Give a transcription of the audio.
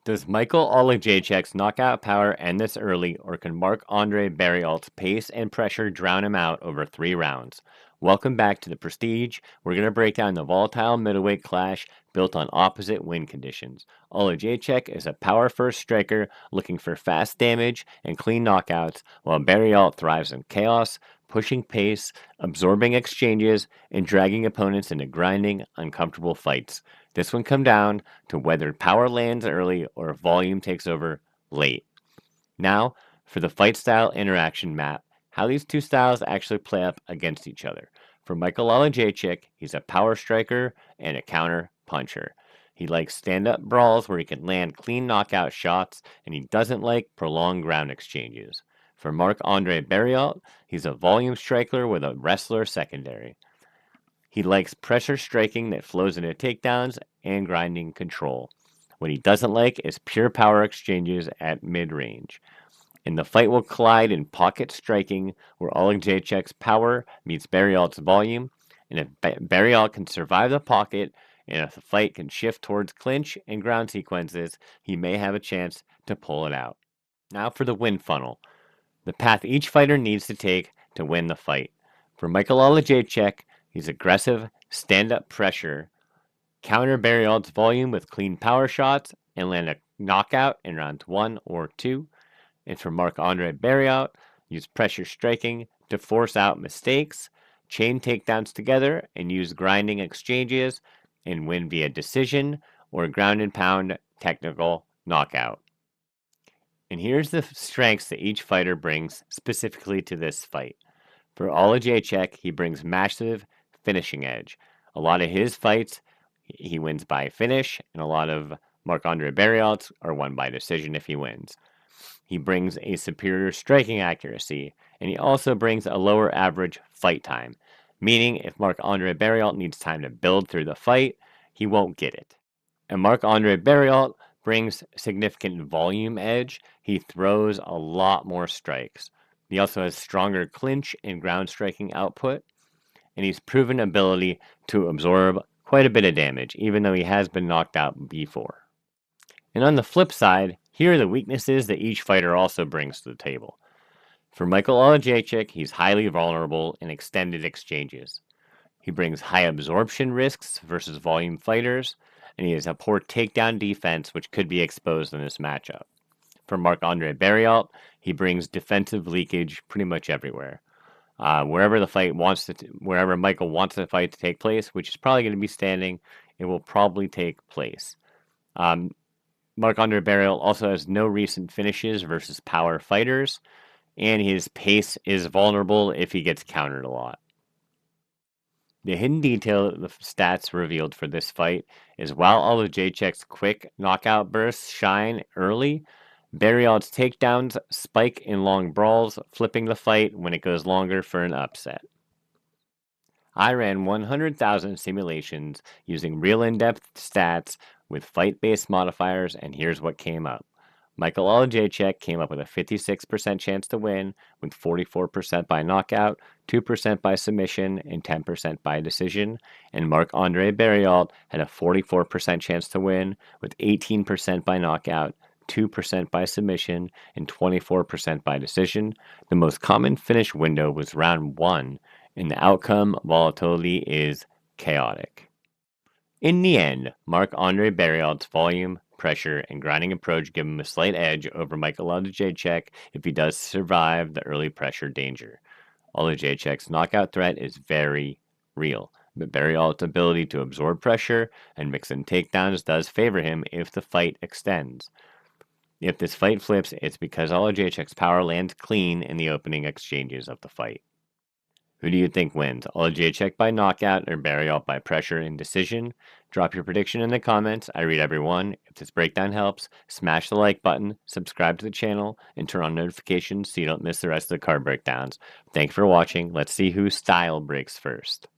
Does Michal Oleksiejczuk's knockout power end this early, or can Marc-Andre Barriault's pace and pressure drown him out over 3 rounds? Welcome back to The Prestige. We're going to break down the volatile middleweight clash built on opposite win conditions. Oleksiejczuk is a power-first striker looking for fast damage and clean knockouts, while Barriault thrives in chaos, pushing pace, absorbing exchanges, and dragging opponents into grinding, uncomfortable fights. This one come down to whether power lands early or volume takes over late. Now, for the fight style interaction map, how these two styles actually play up against each other. For Michal Oleksiejczuk, he's a power striker and a counter puncher. He likes stand-up brawls where he can land clean knockout shots, and he doesn't like prolonged ground exchanges. For Marc-Andre Barriault, he's a volume striker with a wrestler secondary. He likes pressure striking that flows into takedowns and grinding control. What he doesn't like is pure power exchanges at mid-range. And the fight will collide in pocket striking, where Oleksiejczuk's power meets Barriault's volume, and if Barriault can survive the pocket, and if the fight can shift towards clinch and ground sequences, he may have a chance to pull it out. Now for the win funnel, the path each fighter needs to take to win the fight. For Michal Oleksiejczuk, he's aggressive, stand-up pressure, counter Barriault's volume with clean power shots, and land a knockout in rounds 1 or 2. And for Marc-Andre Barriault, use pressure striking to force out mistakes, chain takedowns together, and use grinding exchanges, and win via decision or ground and pound technical knockout. And here's the strengths that each fighter brings specifically to this fight. For Oleksiejczuk, he brings massive finishing edge. A lot of his fights, he wins by finish, and a lot of Marc-Andre Barriault's are won by decision if he wins. He brings a superior striking accuracy, and he also brings a lower average fight time, meaning if Marc-Andre Barriault needs time to build through the fight, he won't get it. And Marc-Andre Barriault brings significant volume edge. He throws a lot more strikes. He also has stronger clinch and ground striking output, and he's proven ability to absorb quite a bit of damage, even though he has been knocked out before. And on the flip side, here are the weaknesses that each fighter also brings to the table. For Michal Oleksiejczuk, he's highly vulnerable in extended exchanges. He brings high absorption risks versus volume fighters, and he has a poor takedown defense, which could be exposed in this matchup. For Marc-Andre Barriault, he brings defensive leakage pretty much everywhere. Wherever Michal wants the fight to take place, which is probably going to be standing, it will probably take place. Marc-Andre Barriault also has no recent finishes versus power fighters, and his pace is vulnerable if he gets countered a lot. The hidden detail of the stats revealed for this fight is while Oleksiejczuk's quick knockout bursts shine early, Barriault's takedowns spike in long brawls, flipping the fight when it goes longer for an upset. I ran 100,000 simulations using real in-depth stats with fight-based modifiers, and here's what came up. Michal Oleksiejczuk came up with a 56% chance to win, with 44% by knockout, 2% by submission, and 10% by decision, and Marc-Andre Barriault had a 44% chance to win, with 18% by knockout, 2% by submission, and 24% by decision. The most common finish window was round 1, and the outcome volatility is chaotic. In the end, Marc-Andre Barriault's volume, pressure, and grinding approach give him a slight edge over Michal Oleksiejczuk if he does survive the early pressure danger. Oleksiejczuk's knockout threat is very real, but Barriault's ability to absorb pressure and mix in takedowns does favor him if the fight extends. If this fight flips, it's because Oleksiejczuk's power lands clean in the opening exchanges of the fight. Who do you think wins, Oleksiejczuk by knockout or Barriault by pressure and decision? Drop your prediction in the comments. I read every one. If this breakdown helps, smash the like button, subscribe to the channel, and turn on notifications so you don't miss the rest of the card breakdowns. Thanks for watching. Let's see whose style breaks first.